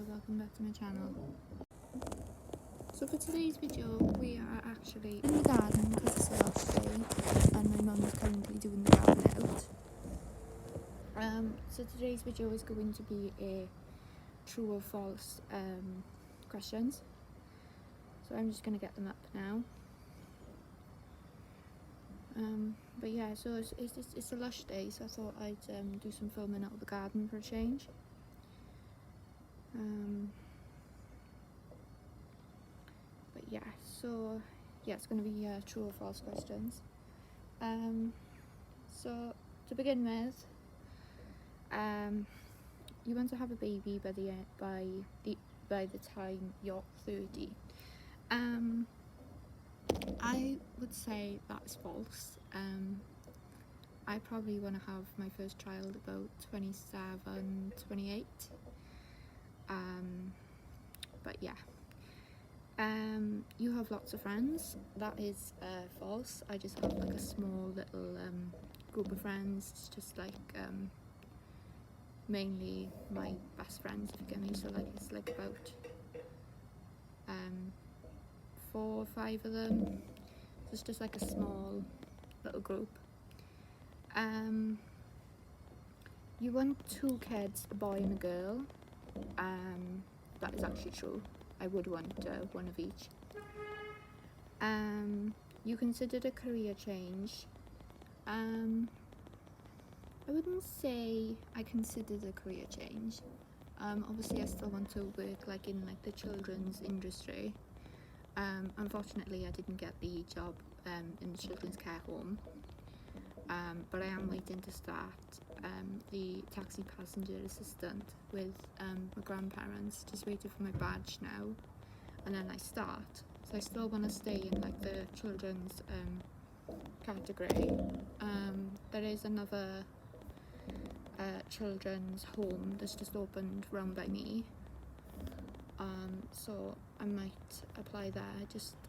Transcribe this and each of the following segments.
welcome back to my channel. So for today's video we are actually in the garden because it's the last day and my mum is currently doing the garden out. So today's video is going to be a true or false questions. So I'm just going to get them up now. But yeah, so it's a lush day, so I thought I'd do some filming out of the garden for a change. But yeah, so yeah, it's going to be true or false questions. So to begin with, you want to have a baby by the time you're 30. I would say that's false. I probably want to have my first child about 27, 28. But yeah. You have lots of friends. That is false. I just have like a small little group of friends. It's just like mainly my best friends, if you get me. So like it's like about 4 or 5 of them. So it's just like a small little group. You want 2 kids, a boy and a girl. That is actually true. I would want one of each. You considered a career change. I wouldn't say I considered a career change. Obviously I still want to work like in like the children's industry. Unfortunately I didn't get the job in the children's care home. But I am waiting to start the taxi passenger assistant with my grandparents, just waiting for my badge now, and then I start. So I still want to stay in like the children's category. There is another children's home that's just opened round by me, so I might apply there.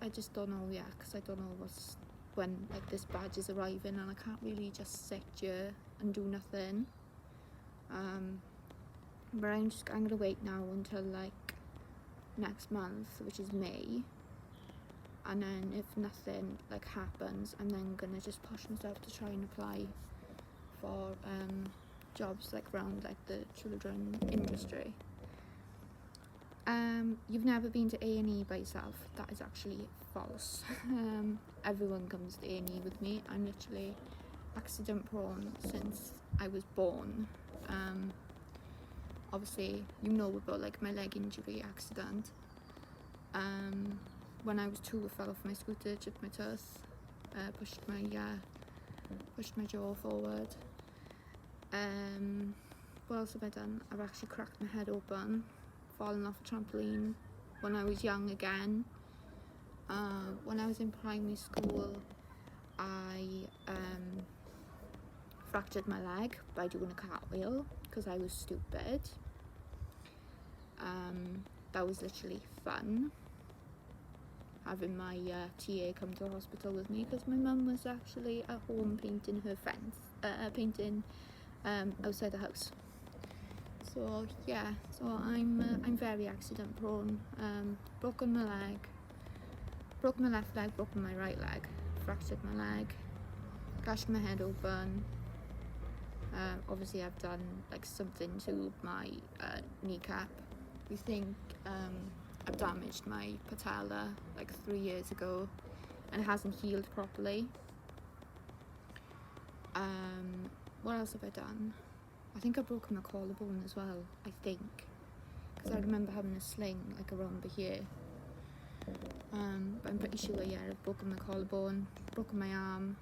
I just don't know yet, because I don't know when like this badge is arriving, and I can't really just sit here and do nothing. But I'm gonna wait now until like next month, which is May, and then if nothing like happens, I'm then gonna just push myself to try and apply for jobs like around like the children industry. You've never been to A&E by yourself. That is actually false. Everyone comes to A&E with me. I'm literally accident prone since I was born. Obviously you know about like my leg injury accident. When I was 2 I fell off my scooter, chipped my tooth, pushed my jaw forward. What else have I done? I've actually cracked my head open, fallen off a trampoline when I was young again. When I was in primary school, I fractured my leg by doing a cartwheel because I was stupid. That was literally fun, having my TA come to hospital with me, because my mum was actually at home painting her fence, outside the house. So yeah, so I'm very accident prone. Broken my left leg, broken my right leg, fractured my leg, gashed my head open. Obviously I've done like something to my kneecap. We think I've damaged my patella like 3 years ago, and it hasn't healed properly. What else have I done? I think I've broken my collarbone as well, I think, because I remember having a sling like around here. But I'm pretty sure, yeah, I've broken my collarbone, broken my arm,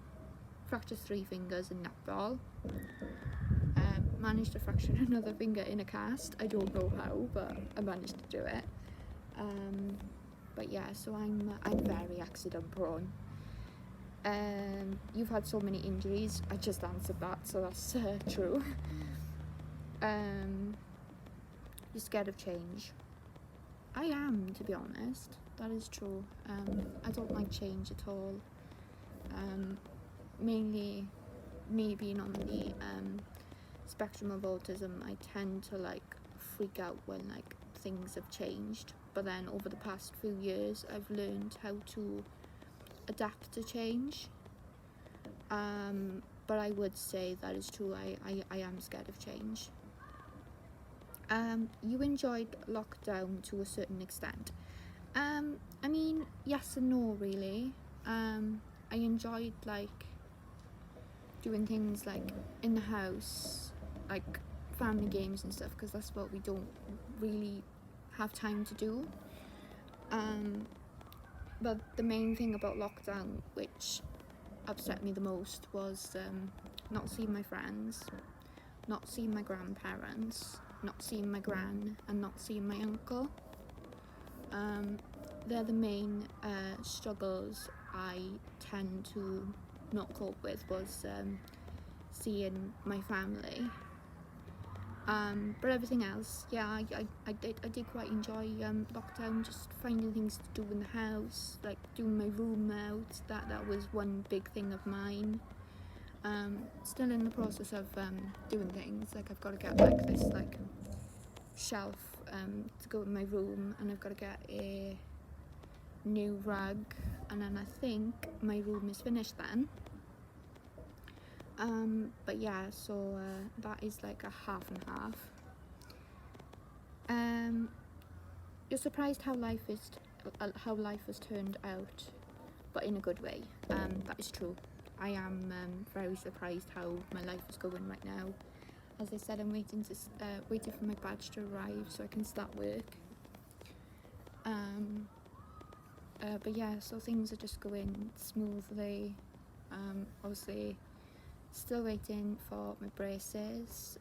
fractured 3 fingers in netball, managed to fracture another finger in a cast. I don't know how, but I managed to do it. But yeah, so I'm very accident prone. You've had so many injuries. I just answered that, so that's true. You're scared of change. I am, to be honest. That is true. I don't like change at all. Mainly me being on the spectrum of autism, I tend to like freak out when like things have changed, but then over the past few years I've learned how to adapt to change. But I would say that is true. I am scared of change. You enjoyed lockdown to a certain extent. I mean, yes and no, really. I enjoyed like doing things like in the house, like family games and stuff, because that's what we don't really have time to do. But the main thing about lockdown, which upset me the most, was not seeing my friends, not seeing my grandparents, not seeing my gran, and not seeing my uncle. They're the main struggles I tend to not cope with, was seeing my family. But everything else, yeah, I did quite enjoy lockdown, just finding things to do in the house, like doing my room out. That was one big thing of mine. Still in the process of doing things, like I've got to get like this like shelf to go in my room, and I've got to get a new rug, and then I think my room is finished then. But yeah, so that is like a half and half. You're surprised how life has turned out, but in a good way. That is true. I am very surprised how my life is going right now. As I said, I'm waiting for my badge to arrive so I can start work. But yeah, so things are just going smoothly. Obviously, still waiting for my braces.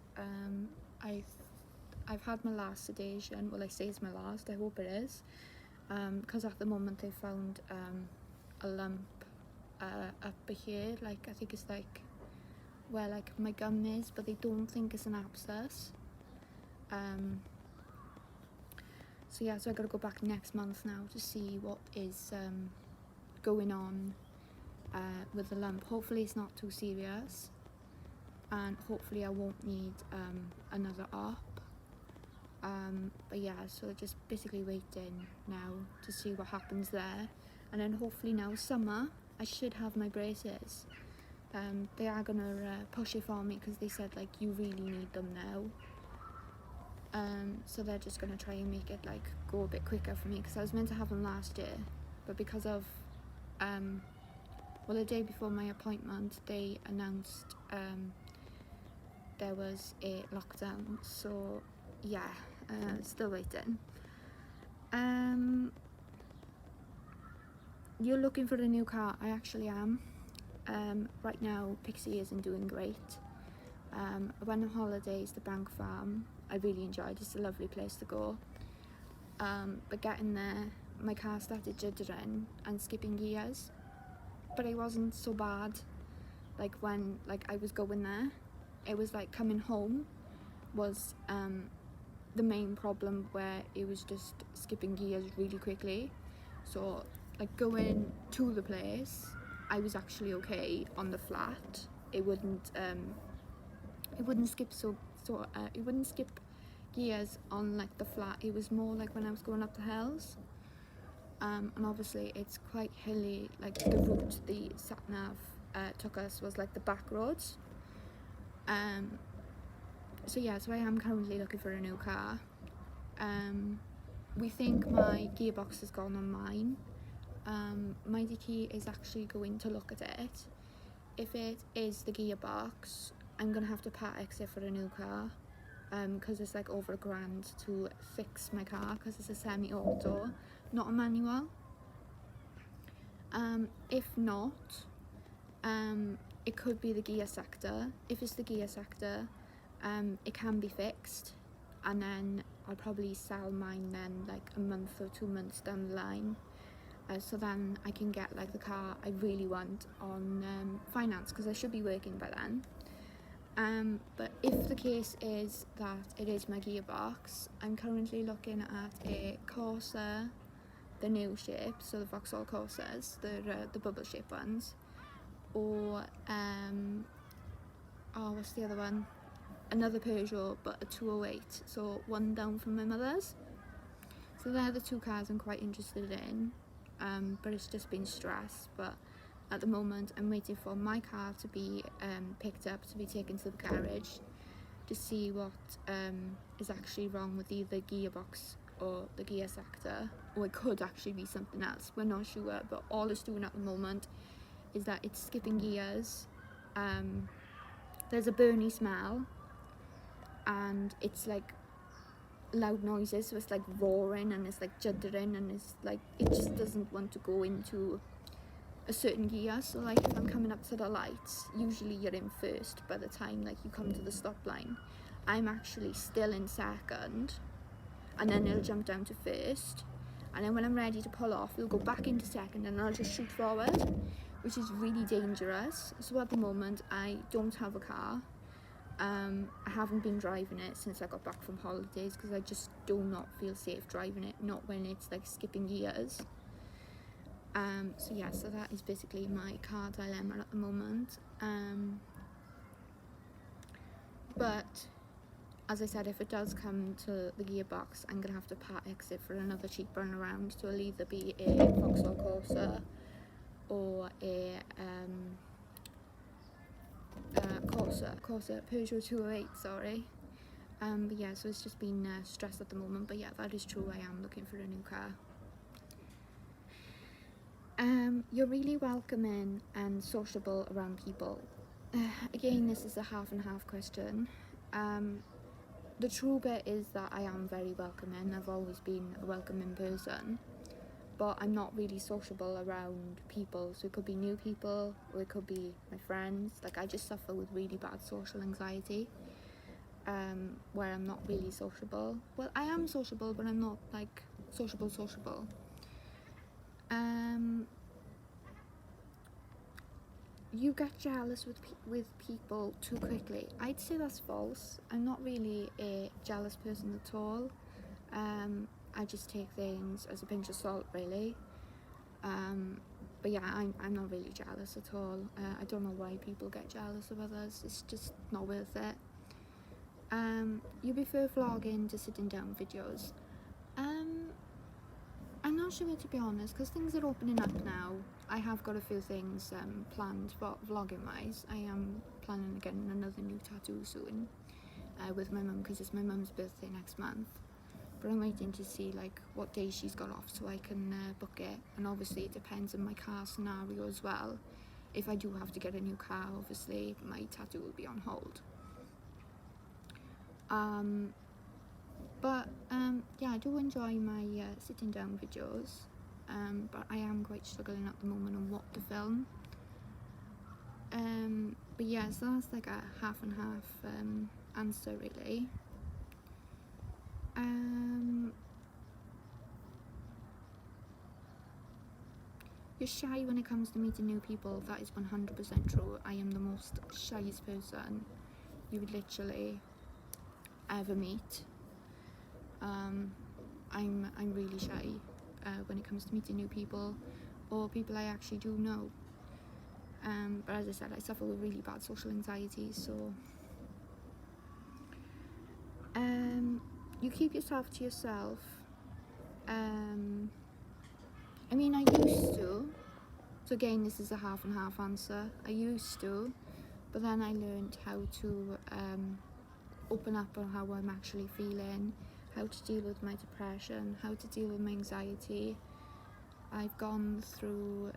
I've had my last sedation. Well, I say it's my last. I hope it is, because at the moment they found a lump up here. Like I think it's like where like my gum is, but they don't think it's an abscess. So yeah, so I gotta go back next month now to see what is going on with the lump. Hopefully it's not too serious, and hopefully I won't need another op. But yeah, so just basically waiting now to see what happens there, and then hopefully now summer I should have my braces. They are gonna push it for me because they said like you really need them now. So they're just gonna try and make it like go a bit quicker for me, because I was meant to have them last year, but because of well, the day before my appointment they announced there was a lockdown, so yeah, still waiting. You're looking for a new car? I actually am. Right now Pixie isn't doing great. I went on holidays to Bank Farm. I really enjoyed it. It's a lovely place to go. But getting there, my car started jittering and skipping gears. But it wasn't so bad like when I was going there. It was like coming home was the main problem, where it was just skipping gears really quickly. So like going to the place, I was actually okay on the flat. It wouldn't skip it wouldn't skip gears on like the flat. It was more like when I was going up the hills, and obviously it's quite hilly. Like the route the sat nav took us was like the back roads. So yeah, so I am currently looking for a new car. We think my gearbox has gone on mine. My Key is actually going to look at it. If it is the gearbox, I'm gonna have to part X it for a new car, because it's like over £1,000 to fix my car, because it's a semi-auto, not a manual. If not, it could be the gear sector. If it's the gear sector, it can be fixed, and then I'll probably sell mine then like a month or 2 months down the line, so then I can get like the car I really want on finance, because I should be working by then. But if the case is that it is my gearbox, I'm currently looking at a Corsa, the new shape, so the Vauxhall Corsas, the bubble shape ones, or what's the other one? Another Peugeot, but a 208, so one down from my mother's. So they're the two cars I'm quite interested in, but it's just been stress. But at the moment I'm waiting for my car to be picked up, to be taken to the garage to see what is actually wrong with either gearbox or the gear sector, or it could actually be something else, we're not sure. But all it's doing at the moment is that it's skipping gears. There's a burny smell, and it's like loud noises, so it's like roaring and it's like juddering, and it's like it just doesn't want to go into a certain gear. So like if I'm coming up to the lights, usually you're in first by the time like you come to the stop line. I'm actually still in second, and then it'll jump down to first, and then when I'm ready to pull off, it'll go back into second, and I'll just shoot forward, which is really dangerous. So at the moment I don't have a car. I haven't been driving it since I got back from holidays because I just do not feel safe driving it, not when it's like skipping gears. So yeah, so that is basically my car dilemma at the moment. But as I said, if it does come to the gearbox, I'm gonna have to part exit for another cheap run around. So it'll either be a Vauxhall Corsa or a Corsa Peugeot 208, sorry. But yeah, so it's just been stress at the moment. But yeah, that is true, I am looking for a new car. You're really welcoming and sociable around people. Again, this is a half and half question. The true bit is that I am very welcoming. I've always been a welcoming person, but I'm not really sociable around people. So it could be new people, or it could be my friends. Like I just suffer with really bad social anxiety, where I'm not really sociable. Well, I am sociable, but I'm not like sociable. You get jealous with people too quickly. I'd say that's false. I'm not really a jealous person at all. I just take things as a pinch of salt, really. But yeah, I'm not really jealous at all. I don't know why people get jealous of others. It's just not worth it. You prefer vlogging to sitting down videos? I'm not sure, to be honest, because things are opening up now. I have got a few things planned for vlogging wise. I am planning on getting another new tattoo soon with my mum, because it's my mum's birthday next month. But I'm waiting to see like what day she's got off so I can book it. And obviously it depends on my car scenario as well. If I do have to get a new car, obviously my tattoo will be on hold. Yeah, I do enjoy my sitting down videos, but I am quite struggling at the moment on what to film. But yeah, so that's like a half and half answer, really. You're shy when it comes to meeting new people. That is 100% true. I am the most shyest person you would literally ever meet. I'm really shy when it comes to meeting new people or people I actually do know. But as I said, I suffer with really bad social anxiety, so you keep yourself to yourself. I mean, I used to. So again, this is a half and half answer. I used to, but then I learned how to open up on how I'm actually feeling, how to deal with my depression, how to deal with my anxiety. I've gone through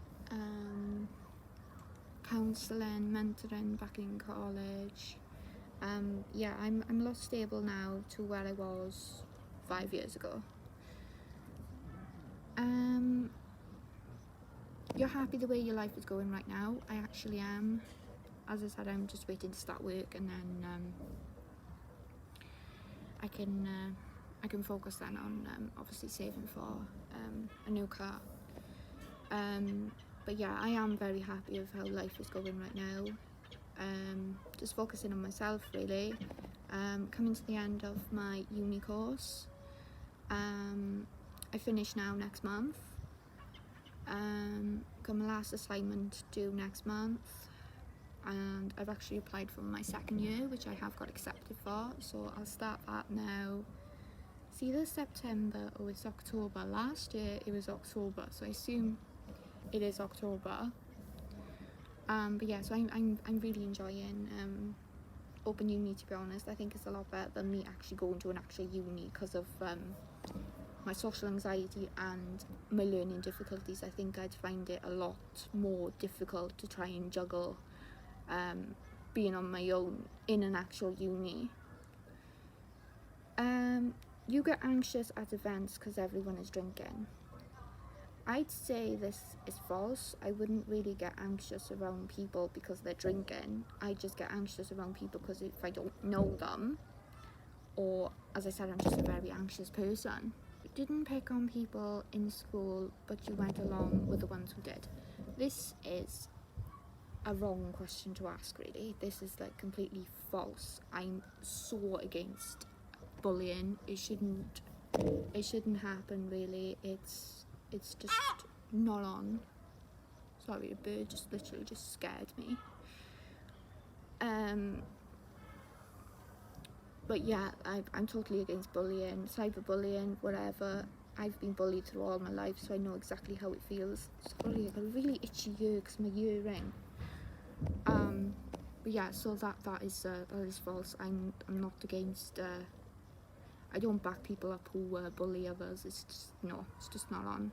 counselling, mentoring back in college. Yeah, I'm a lot stable now to where I was 5 years ago. You're happy the way your life is going right now? I actually am. As I said, I'm just waiting to start work, and then I can focus then on obviously saving for a new car. But yeah, I am very happy with how life is going right now. Just focusing on myself, really. Coming to the end of my uni course. I finish now next month. Got my last assignment due next month, and I've actually applied for my second year, which I have got accepted for, so I'll start that now, it's either September or it's October. Last year it was October, so I assume it is October. But yeah, so I'm really enjoying open uni, to be honest. I think it's a lot better than me actually going to an actual uni because of my social anxiety and my learning difficulties. I think I'd find it a lot more difficult to try and juggle being on my own in an actual uni. You get anxious at events because everyone is drinking. I'd say this is false. I wouldn't really get anxious around people because they're drinking. I just get anxious around people because if I don't know them, or as I said, I'm just a very anxious person. Didn't pick on people in school, but you went along with the ones who did. This is a wrong question to ask, really. This is like completely false. I'm so against bullying. It shouldn't happen, really. It's just not on. Sorry, a bird just literally just scared me. But yeah, I'm totally against bullying, cyberbullying, whatever. I've been bullied through all my life, so I know exactly how it feels. Sorry, I got a really itchy ear because my earring. But yeah, so that is false. I'm not against. I don't back people up who bully others. It's just not on.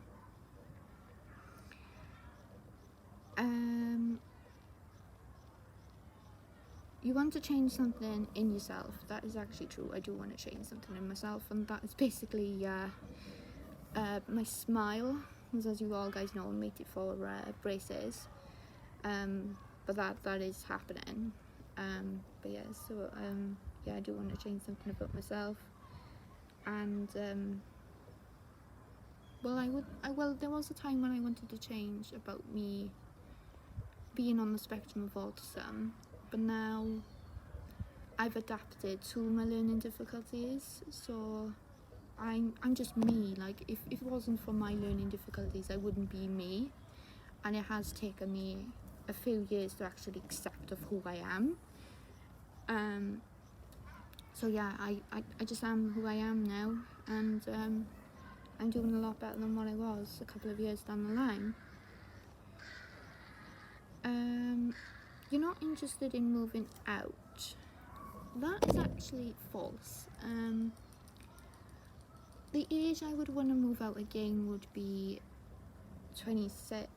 You want to change something in yourself. That is actually true. I do want to change something in myself, and that is basically my smile. As you all guys know, I made it for braces. But that is happening. But yeah, so yeah, I do want to change something about myself. And well, there was a time when I wanted to change about me being on the spectrum of autism, but now I've adapted to my learning difficulties, so I'm just me. Like, if it wasn't for my learning difficulties, I wouldn't be me, and it has taken me a few years to actually accept of who I am. So yeah, I just am who I am now, and I'm doing a lot better than what I was a couple of years down the line. You're not interested in moving out. That is actually false. The age I would want to move out again would be 26,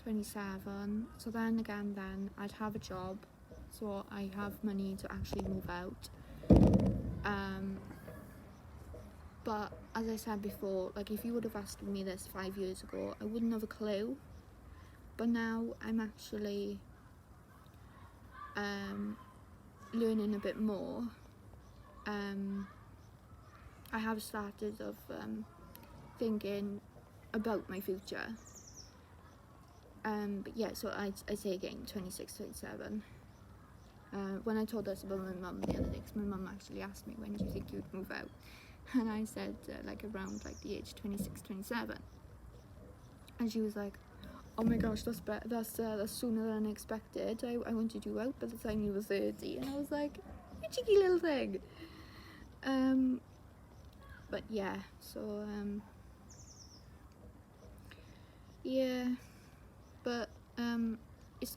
27. So then I'd have a job, so I have money to actually move out. But as I said before, like, if you would have asked me this 5 years ago, I wouldn't have a clue. But now I'm actually learning a bit more. I have started of thinking about my future. But yeah, so I say again, 26, 27. When I told this about my mum the other day, because my mum actually asked me, when do you think you'd move out? And I said like around like the age 26, 27. And she was like, oh my gosh, that's sooner than expected. I wanted you out by the time you were 30. And I was like, you cheeky little thing. But yeah, so yeah, but it's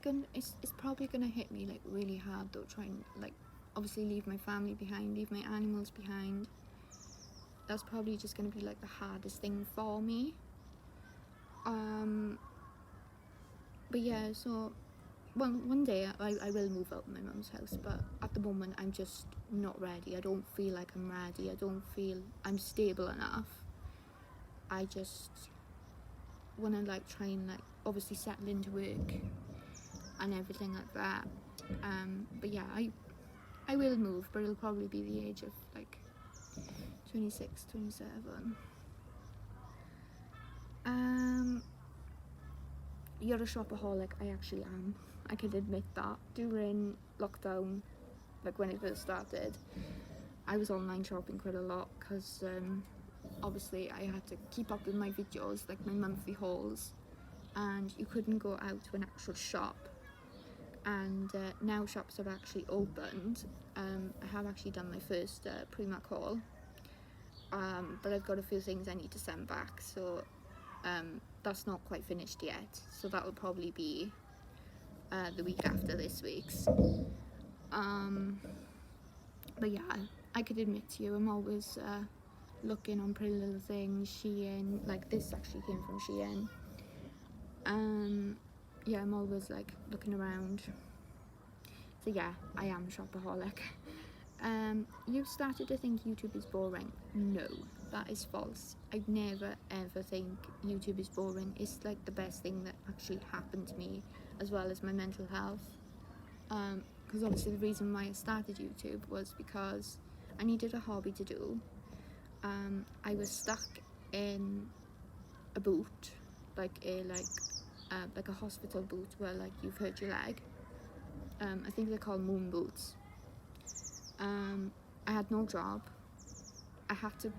probably gonna hit me like really hard though, trying like obviously leave my family behind, leave my animals behind. That's probably just gonna be like the hardest thing for me. But yeah, so one day I will move out of my mum's house, but at the moment I'm just not ready. I don't feel like I'm ready. I don't feel I'm stable enough. I just want to like try and like obviously settle into work and everything like that. But yeah, I will move, but it'll probably be the age of like 26, 27. You're a shopaholic. I actually am. I can admit that. During lockdown, like when it first started, I was online shopping quite a lot because obviously I had to keep up with my videos, like my monthly hauls, and you couldn't go out to an actual shop. And now shops have actually opened. I have actually done my first Primark haul, but I've got a few things I need to send back, so that's not quite finished yet, so that will probably be the week after this week's. But yeah, I could admit to you, I'm always looking on Pretty Little Things, Shein, like this actually came from Shein. Yeah, I'm always like looking around. So yeah, I am a shopaholic. You started to think YouTube is boring. No, that is false. I'd never ever think YouTube is boring. It's like the best thing that actually happened to me, as well as my mental health. Because obviously the reason why I started YouTube was because I needed a hobby to do. I was stuck in a boot, like a hospital boot where like you've hurt your leg. I think they're called moon boots. I had no job. I had to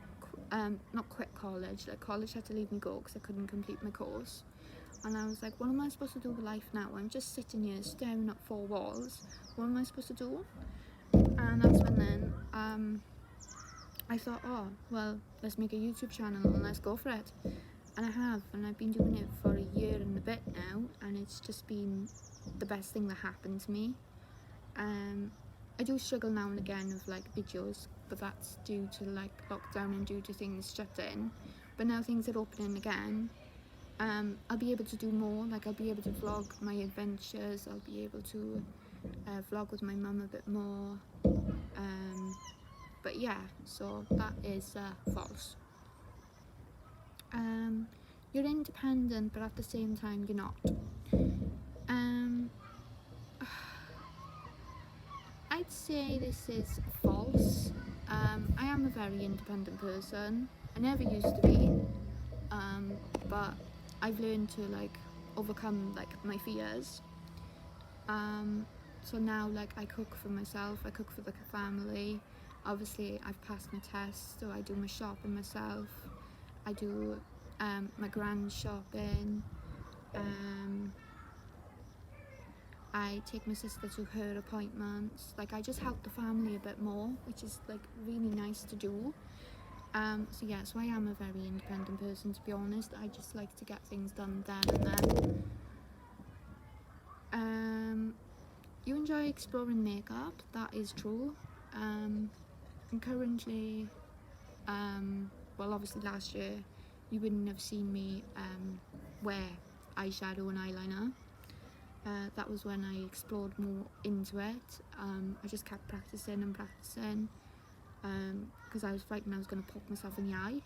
not quit college. Like college had to leave me go because I couldn't complete my course. And I was like, what am I supposed to do with life now? I'm just sitting here staring at four walls. What am I supposed to do? And that's when then I thought, oh well, let's make a YouTube channel and let's go for it. And I have, and I've been doing it for a year and a bit now, and it's just been the best thing that happened to me. I do struggle now and again with like videos, but that's due to like lockdown and due to things shutting. But now things are opening again. I'll be able to do more, like I'll be able to vlog my adventures, I'll be able to vlog with my mum a bit more. But yeah, so that is false. You're independent, but at the same time you're not. I'd say this is false. I am a very independent person. I never used to be, but I've learned to like overcome like my fears. So now like I cook for myself, I cook for the family. Obviously I've passed my tests, so I do my shopping myself. I do my grand shopping. I take my sister to her appointments. Like I just help the family a bit more, which is like really nice to do. So yeah, so I am a very independent person, to be honest. I just like to get things done then and then. You enjoy exploring makeup, that is true. And currently, well obviously last year you wouldn't have seen me wear eyeshadow and eyeliner. That was when I explored more into it. I just kept practicing and practicing because I was frightened I was going to poke myself in the eye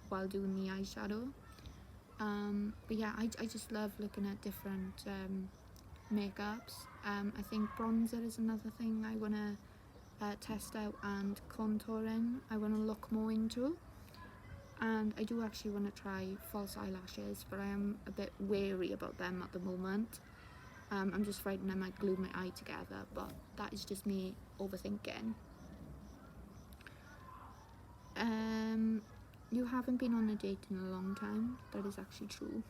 while doing the eyeshadow. But yeah, I just love looking at different makeups. I think bronzer is another thing I want to test out, and contouring I want to look more into. And I do actually want to try false eyelashes, but I am a bit wary about them at the moment. I'm just frightened I might glue my eye together, but that is just me overthinking. You haven't been on a date in a long time. That is actually true.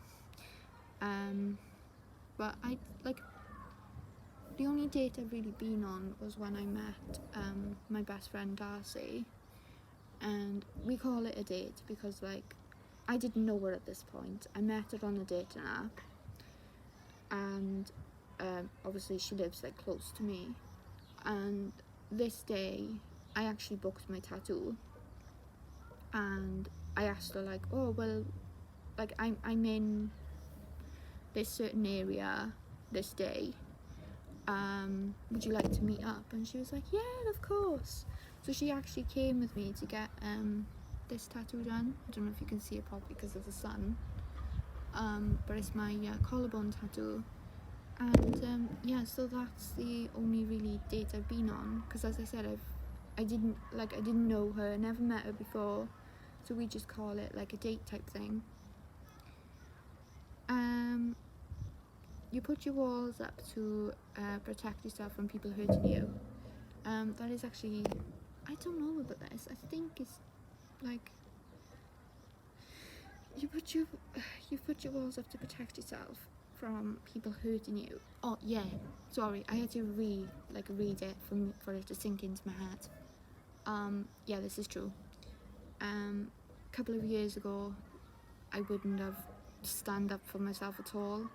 But I like the only date I've really been on was when I met my best friend Darcy, and we call it a date because like I didn't know her at this point. I met her on a dating app, and obviously she lives like close to me, and this day I actually booked my tattoo, and I asked her like, oh well, like I'm in this certain area this day, would you like to meet up? And she was like, yeah, of course. So she actually came with me to get this tattoo done. I don't know if you can see it properly because of the sun, but it's my collarbone tattoo. And yeah, so that's the only really date I've been on, because as I said, I didn't know her, never met her before, so we just call it like a date type thing. You put your walls up to protect yourself from people hurting you. That is actually, I don't know about this. I think it's like you put your walls up to protect yourself from people hurting you. Oh yeah, sorry, I had to read it for it to sink into my head. Yeah, this is true. A couple of years ago, I wouldn't have stand up for myself at all.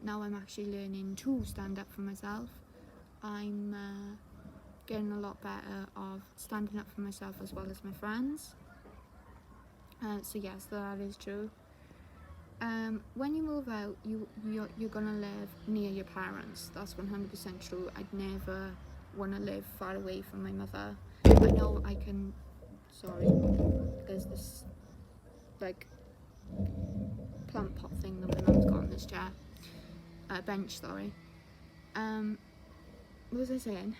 Now I'm actually learning to stand up for myself. I'm getting a lot better of standing up for myself as well as my friends. So yes, that is true. When you move out, you're gonna live near your parents. That's 100% true. I'd never want to live far away from my mother. I know I can. Sorry, there's this like plant pot thing that my mum's got on this chair, bench. Sorry. What was I saying?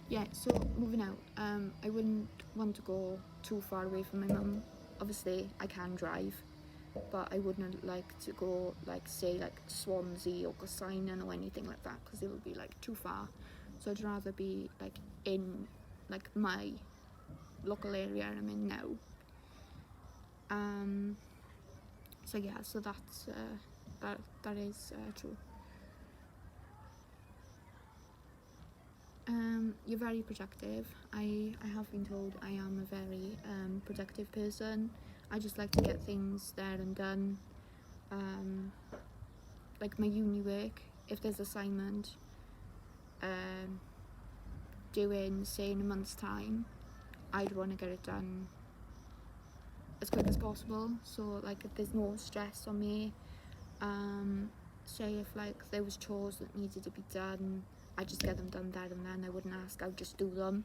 Yeah. So moving out, I wouldn't want to go too far away from my mum. Obviously, I can drive, but I wouldn't like to go like say like Swansea or Gosainen or anything like that, because it would be like too far. So I'd rather be like in like my local area I'm in now. So yeah, so that's that is true. You're very productive. I have been told I am a very productive person. I just like to get things there and done. Like my uni work, if there's assignment due in say in a month's time, I'd want to get it done as quick as possible, so like if there's no stress on me. Say if like there was chores that needed to be done, I just get them done there and then. I wouldn't ask, I would just do them.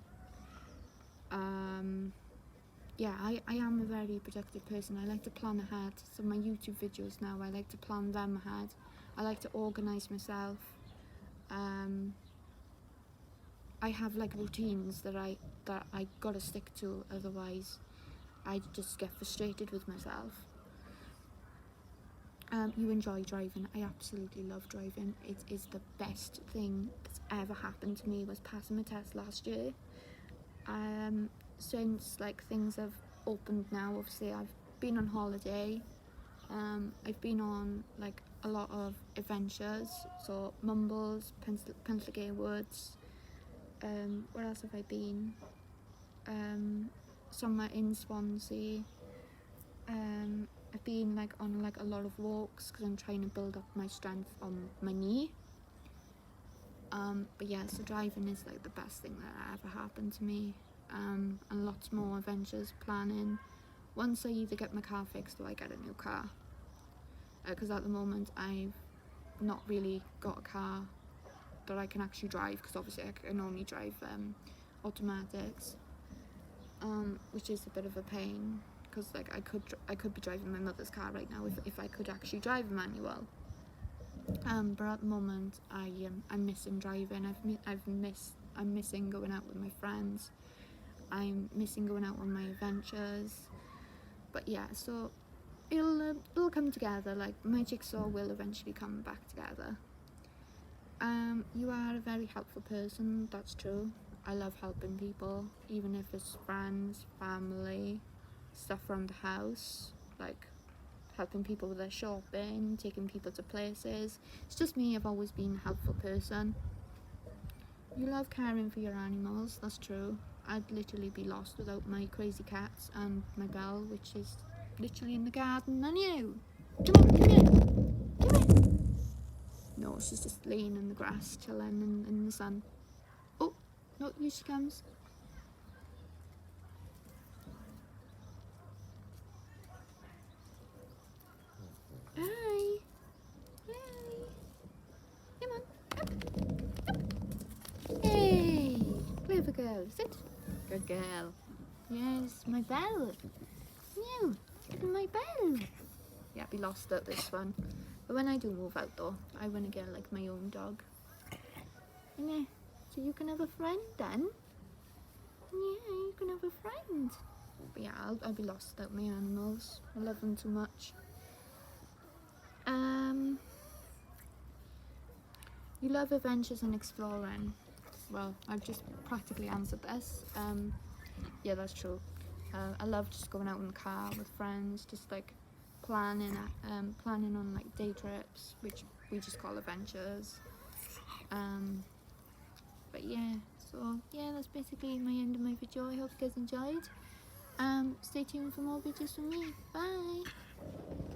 Yeah, I am a very productive person. I like to plan ahead. So my YouTube videos now, I like to plan them ahead. I like to organise myself. I have like routines that I gotta stick to, otherwise I just get frustrated with myself. You enjoy driving. I absolutely love driving. It is the best thing that's ever happened to me, was passing my test last year. Since like things have opened now, obviously I've been on holiday. I've been on like a lot of adventures, so Mumbles, Pentagay Woods. Where else have I been? Somewhere in Swansea. I've been like on like a lot of walks because I'm trying to build up my strength on my knee. But yeah, so driving is like the best thing that ever happened to me. And lots more adventures planning. Once I either get my car fixed or I get a new car. Because at the moment I've not really got a car that I can actually drive, because obviously I can only drive automatics, which is a bit of a pain, because like I could be driving my mother's car right now if I could actually drive a manual. But at the moment I'm missing driving. I'm missing going out with my friends. I'm missing going out on my adventures. But yeah, so it'll come together. Like my jigsaw will eventually come back together. You are a very helpful person. That's true. I love helping people, even if it's friends, family, stuff around the house, like helping people with their shopping, taking people to places. It's just me. I've always been a helpful person. You love caring for your animals. That's true. I'd literally be lost without my crazy cats and my Belle, which is literally in the garden. And you, come on, come here, come here. No, she's just laying in the grass, chilling in the sun. Oh, no, here she comes. Hi. Hi. Come on. Up. Up. Hey. Clever girl. Sit. Good girl. Yes, my Belle. You. My Belle. Yeah, I'd be lost at this one. But when I do move out though, I want to get like my own dog. Yeah. So you can have a friend then? Yeah, you can have a friend. But yeah, I'll be lost without my animals. I love them too much. You love adventures and exploring. Well, I've just practically answered this. Yeah, that's true. I love just going out in the car with friends, just like planning on like day trips, which we just call adventures. But yeah, so yeah, that's basically my end of my video. I hope you guys enjoyed. Stay tuned for more videos from me. Bye.